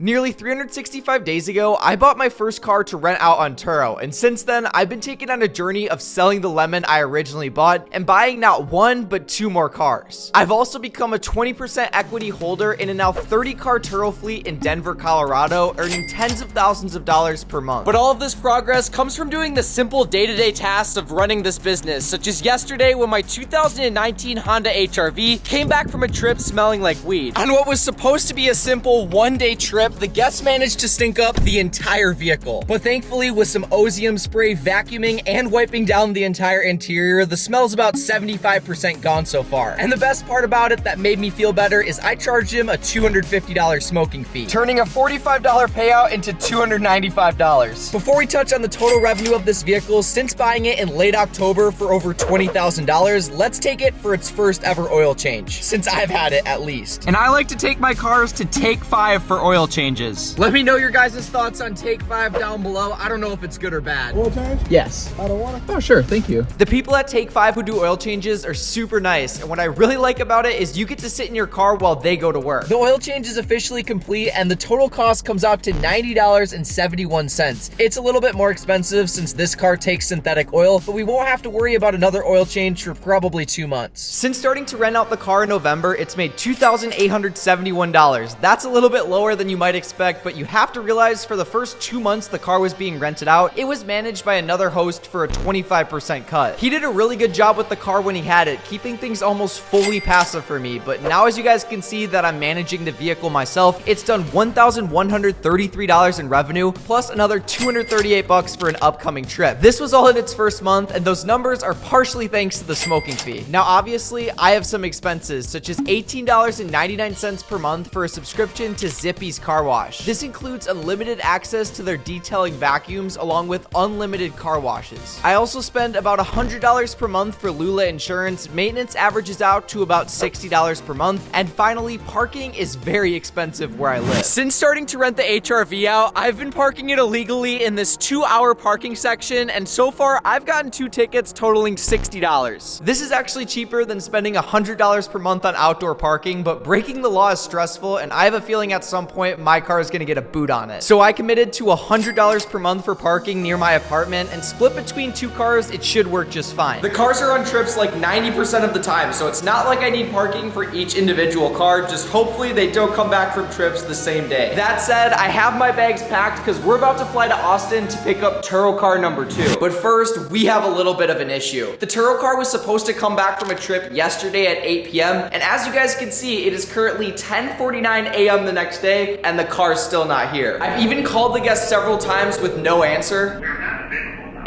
Nearly 365 days ago, I bought my first car to rent out on Turo, and since then, I've been taken on a journey of selling the lemon I originally bought and buying not one, but two more cars. I've also become a 20% equity holder in a now 30-car Turo fleet in Denver, Colorado, earning tens of thousands of dollars per month. But all of this progress comes from doing the simple day-to-day tasks of running this business, such as yesterday when my 2019 Honda HR-V came back from a trip smelling like weed. On what was supposed to be a simple one-day trip, the guests managed to stink up the entire vehicle. But thankfully, with some Ozium spray vacuuming and wiping down the entire interior, the smell's about 75% gone so far. And the best part about it that made me feel better is I charged him a $250 smoking fee, turning a $45 payout into $295. Before we touch on the total revenue of this vehicle since buying it in late October for over $20,000, let's take it for its first ever oil change, since I've had it at least. And I like to take my cars to Take 5 for oil changes. Let me know your guys' thoughts on Take 5 down below. I don't know if it's good or bad. Oil change? Yes. I don't want to. Oh, sure. Thank you. The people at Take 5 who do oil changes are super nice. And what I really like about it is you get to sit in your car while they go to work. The oil change is officially complete and the total cost comes out to $90.71. It's a little bit more expensive since this car takes synthetic oil, but we won't have to worry about another oil change for probably 2 months. Since starting to rent out the car in November, it's made $2,871. That's a little bit lower than you might expect, but you have to realize for the first 2 months the car was being rented out, it was managed by another host for a 25% cut. He did a really good job with the car when he had it, keeping things almost fully passive for me, but now as you guys can see that I'm managing the vehicle myself, it's done $1,133 in revenue, plus another $238 for an upcoming trip. This was all in its first month, and those numbers are partially thanks to the smoking fee. Now obviously, I have some expenses, such as $18.99 per month for a subscription to Zippy's Car Wash. This includes unlimited access to their detailing vacuums along with unlimited car washes. I also spend about $100 per month for Lula insurance. Maintenance averages out to about $60 per month. And finally, parking is very expensive where I live. Since starting to rent the HR-V out, I've been parking it illegally in this 2-hour parking section, and so far I've gotten 2 tickets totaling $60. This is actually cheaper than spending $100 per month on outdoor parking, but breaking the law is stressful, and I have a feeling at some point my car is gonna get a boot on it. So I committed to $100 per month for parking near my apartment, and split between 2 cars, it should work just fine. The cars are on trips like 90% of the time, so it's not like I need parking for each individual car, just hopefully they don't come back from trips the same day. That said, I have my bags packed because we're about to fly to Austin to pick up Turo car number 2. But first, we have a little bit of an issue. The Turo car was supposed to come back from a trip yesterday at 8 p.m., and as you guys can see, it is currently 10:49 a.m. the next day, and the car's still not here. I've even called the guest several times with no answer.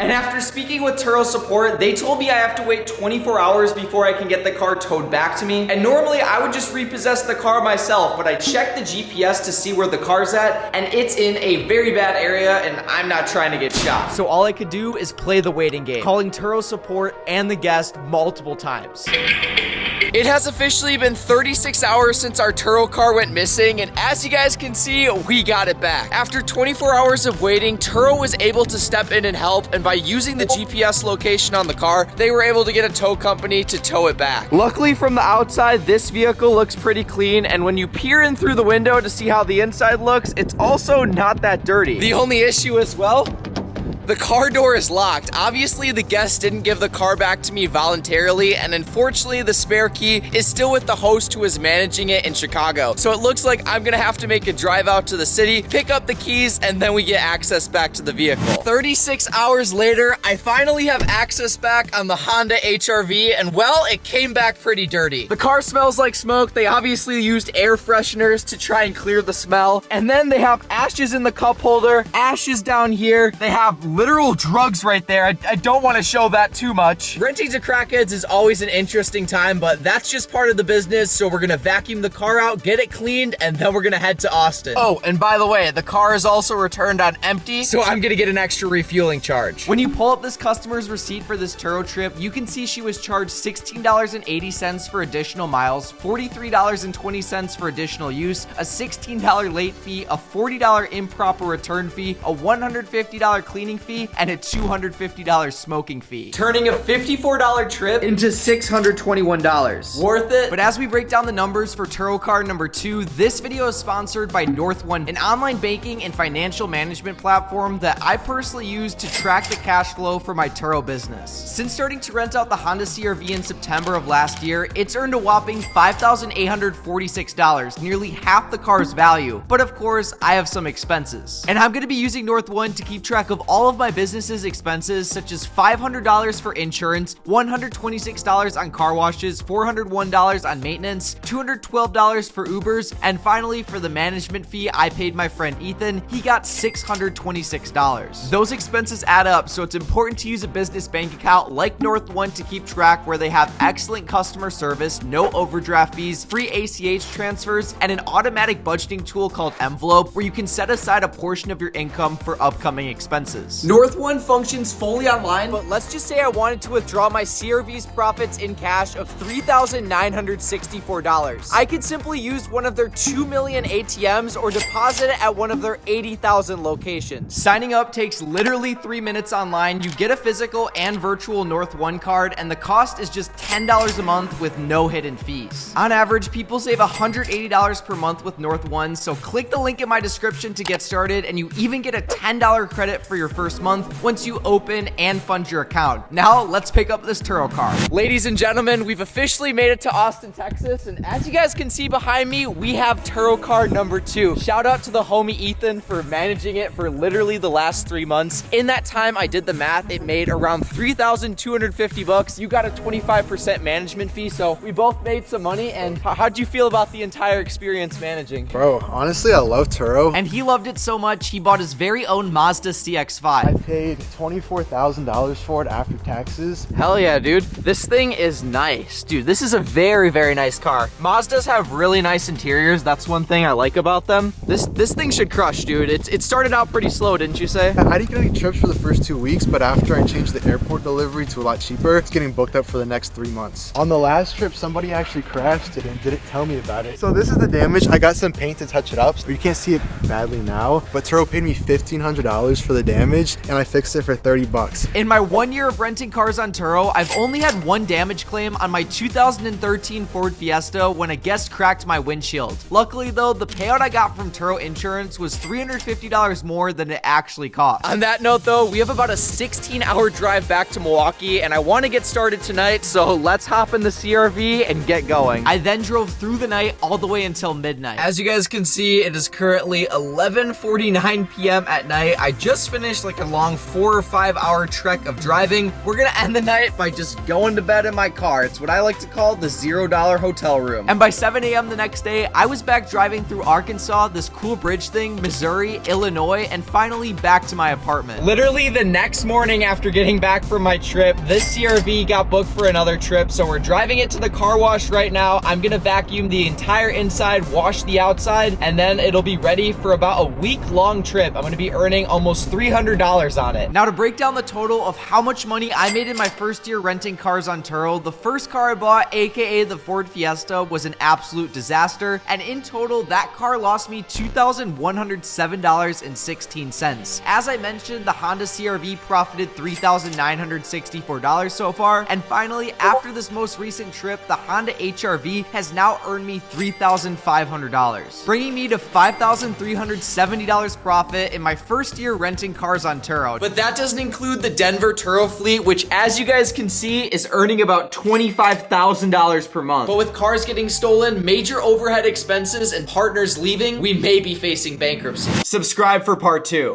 And after speaking with Turo support, they told me I have to wait 24 hours before I can get the car towed back to me. And normally I would just repossess the car myself, but I checked the GPS to see where the car's at, and it's in a very bad area, and I'm not trying to get shot. So all I could do is play the waiting game, calling Turo support and the guest multiple times. It has officially been 36 hours since our Turo car went missing, and as you guys can see, we got it back. After 24 hours of waiting, Turo was able to step in and help, and by using the GPS location on the car, they were able to get a tow company to tow it back. Luckily, from the outside, this vehicle looks pretty clean, and when you peer in through the window to see how the inside looks, it's also not that dirty. The only issue is, well, the car door is locked. Obviously, the guest didn't give the car back to me voluntarily, and unfortunately, the spare key is still with the host who is managing it in Chicago. So it looks like I'm gonna have to make a drive out to the city, pick up the keys, and then we get access back to the vehicle. 36 hours later, I finally have access back on the Honda HR-V, and well, it came back pretty dirty. The car smells like smoke. They obviously used air fresheners to try and clear the smell. And then they have ashes in the cup holder, ashes down here. They have literal drugs right there. I don't want to show that too much. Renting to crackheads is always an interesting time, but that's just part of the business. So we're gonna vacuum the car out, get it cleaned, and then we're gonna head to Austin. Oh, and by the way, the car is also returned on empty, so I'm gonna get an extra refueling charge. When you pull up this customer's receipt for this Turo trip, you can see she was charged $16.80 for additional miles, $43.20 for additional use, a $16 late fee, a $40 improper return fee, a $150 cleaning fee, fee and a $250 smoking fee, turning a $54 trip into $621. Worth it? But as we break down the numbers for Turo car number 2, this video is sponsored by North One, an online banking and financial management platform that I personally use to track the cash flow for my Turo business. Since starting to rent out the Honda CR-V in September of last year, it's earned a whopping $5,846, nearly half the car's value. But of course, I have some expenses. And I'm going to be using North One to keep track of all of my business's expenses, such as $500 for insurance, $126 on car washes, $401 on maintenance, $212 for Ubers, and finally for the management fee I paid my friend Ethan, he got $626. Those expenses add up, so it's important to use a business bank account like North One to keep track, where they have excellent customer service, no overdraft fees, free ACH transfers, and an automatic budgeting tool called Envelope, where you can set aside a portion of your income for upcoming expenses. North One functions fully online, but let's just say I wanted to withdraw my CR-V's profits in cash of $3,964. I could simply use one of their 2 million ATMs or deposit it at one of their 80,000 locations. Signing up takes literally 3 minutes online. You get a physical and virtual North One card, and the cost is just $10 a month with no hidden fees. On average, people save $180 per month with North One, so click the link in my description to get started, and you even get a $10 credit for your first month once you open and fund your account. Now, let's pick up this Turo car. Ladies and gentlemen, we've officially made it to Austin, Texas, and as you guys can see behind me, we have Turo car number 2. Shout out to the homie Ethan for managing it for literally the last 3 months. In that time, I did the math, it made around $3,250. You got a 25% management fee, so we both made some money. And how'd you feel about the entire experience managing? Bro, honestly, I love Turo. And he loved it so much, he bought his very own Mazda CX-5. I paid $24,000 for it after taxes. Hell yeah, dude. This thing is nice. Dude, this is a very, very nice car. Mazdas have really nice interiors. That's one thing I like about them. This thing should crush, dude. It started out pretty slow, didn't you say? I didn't get any trips for the first 2 weeks, but after I changed the airport delivery to a lot cheaper, it's getting booked up for the next 3 months. On the last trip, somebody actually crashed it and didn't tell me about it. So this is the damage. I got some paint to touch it up, so you can't see it badly now, but Turo paid me $1,500 for the damage, and I fixed it for 30 bucks. In my 1 year of renting cars on Turo, I've only had one damage claim on my 2013 Ford Fiesta when a guest cracked my windshield. Luckily though, the payout I got from Turo Insurance was $350 more than it actually cost. On that note though, we have about a 16-hour drive back to Milwaukee, and I want to get started tonight, so let's hop in the CR-V and get going. I then drove through the night all the way until midnight. As you guys can see, it is currently 11:49 p.m. at night. I just finished like a long 4 or 5 hour trek of driving. We're gonna end the night by just going to bed in my car. It's what I like to call the $0 hotel room. And by 7 a.m. the next day, I was back driving through Arkansas, this cool bridge thing, Missouri, Illinois, and finally back to my apartment. Literally the next morning after getting back from my trip, this CR-V got booked for another trip, so we're driving it to the car wash right now. I'm gonna vacuum the entire inside, wash the outside, and then it'll be ready for about a week-long trip. I'm gonna be earning almost $300 on it. Now to break down the total of how much money I made in my first year renting cars on Turo, the first car I bought, aka the Ford Fiesta, was an absolute disaster, and in total, that car lost me $2,107.16. As I mentioned, the Honda CR-V profited $3,964 so far, and finally, after this most recent trip, the Honda HR-V has now earned me $3,500, bringing me to $5,370 profit in my first year renting cars on Turo. But that doesn't include the Denver Turo fleet, which as you guys can see is earning about $25,000 per month. But with cars getting stolen, major overhead expenses, and partners leaving, we may be facing bankruptcy. Subscribe for part 2.